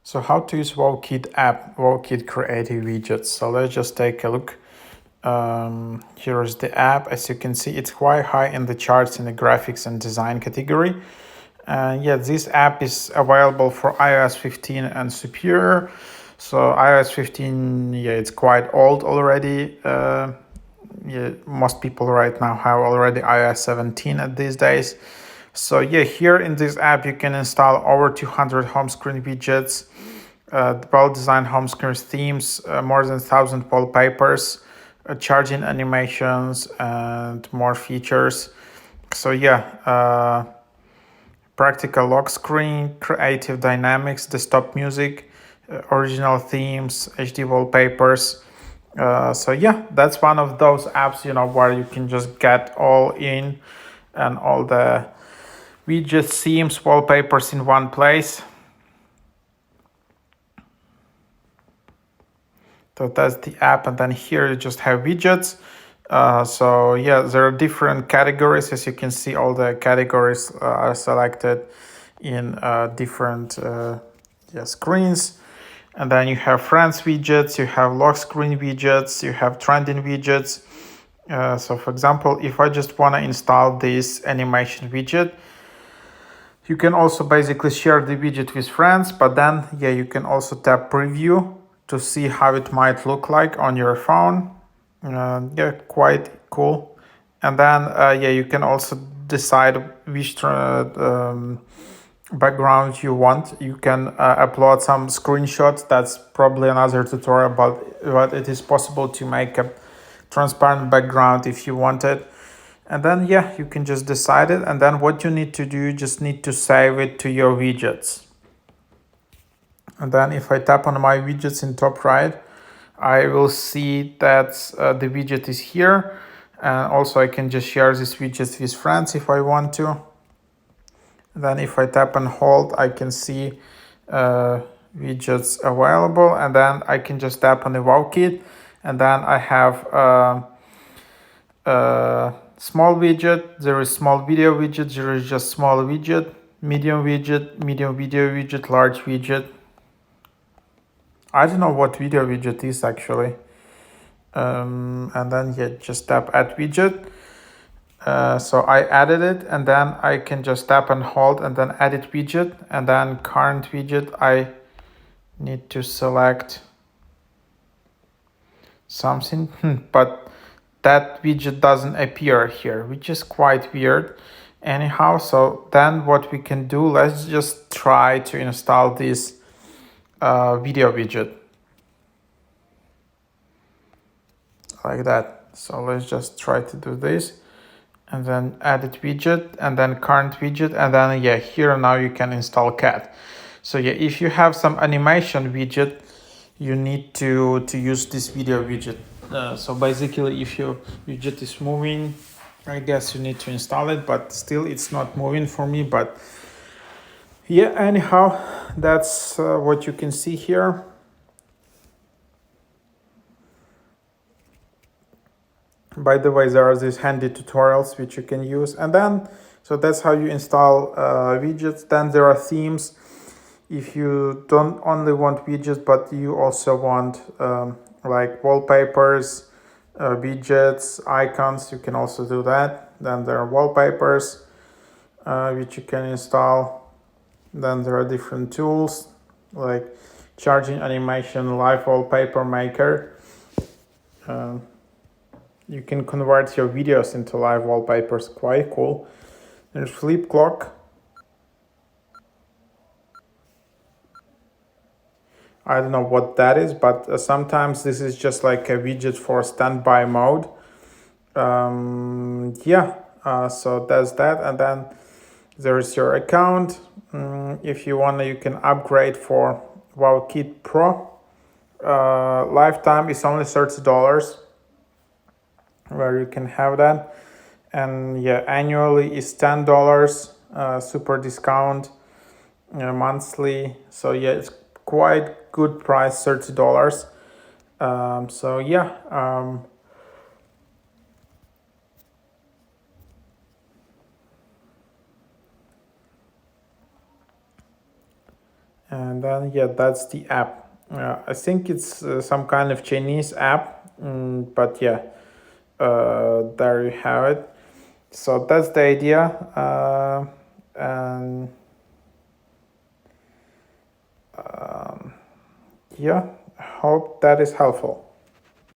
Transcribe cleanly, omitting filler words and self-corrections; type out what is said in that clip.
So how to use WowKit app, WowKit creative widgets. So let's just take a look. Here is the app. As you can see, it's quite high in the charts in the graphics and design category. Yeah, this app is available for iOS 15 and superior. So iOS 15, yeah, it's quite old already. Yeah, most people right now have already iOS 17 at these days. So yeah, here in this app, you can install over 200 home screen widgets, well-designed home screen themes, more than 1,000 wallpapers, charging animations, and more features. So yeah, practical lock screen, creative dynamics, desktop music, original themes, HD wallpapers. So yeah, that's one of those apps, where you can just get all in and all the widgets, themes, wallpapers in one place. So that's the app, and then here you just have widgets. So yeah, there are different categories. As you can see, all the categories are selected in different screens. And then you have friends widgets, you have lock screen widgets, you have trending widgets. So for example, if I just want to install this animation widget, you can also basically share the widget with friends, but then yeah, you can also tap preview to see how it might look like on your phone. Yeah, quite cool. And then yeah, you can also decide which background you want. You can upload some screenshots. That's probably another tutorial, but it is possible to make a transparent background if you want it. And then yeah, you can just decide it, and then what you need to do, you just need to save it to your widgets. And then if I tap on my widgets in top right, I will see that the widget is here, and also I can just share this widget with friends if I want to. And then if I tap and hold, I can see widgets available, and then I can just tap on the WowKit, and then I have small widget, there is small video widget, there is just small widget, medium video widget, large widget. I don't know what video widget is actually. And then yeah, just tap add widget. So I added it, and then I can just tap and hold and then edit widget, and then current widget, I need to select something, but that widget doesn't appear here, which is quite weird. Anyhow, so then what we can do, let's just try to install this video widget like that. So let's just try to do this, and then edit widget, and then current widget, and then yeah, here now you can install cat. So yeah, if you have some animation widget, you need to use this video widget. So basically, if your widget is moving, I guess you need to install it, but still it's not moving for me. But yeah, anyhow, that's what you can see here. By the way, there are these handy tutorials which you can use. And then, so that's how you install widgets. Then there are themes. If you don't only want widgets, but you also want like wallpapers, widgets, icons, you can also do that. Then there are wallpapers which you can install. Then there are different tools like charging animation, live wallpaper maker. You can convert your videos into live wallpapers, quite cool. There's flip clock. I don't know what that is, but sometimes this is just like a widget for standby mode. Yeah, so that's that. And then there is your account. If you want, you can upgrade for WowKit Pro. Lifetime is only $30, where you can have that. And yeah, annually is $10, super discount, monthly. So yeah, it's quite good price, $30. So yeah, And then yeah, that's the app. I think it's some kind of Chinese app, but yeah, there you have it. So that's the idea, and yeah, hope that is helpful.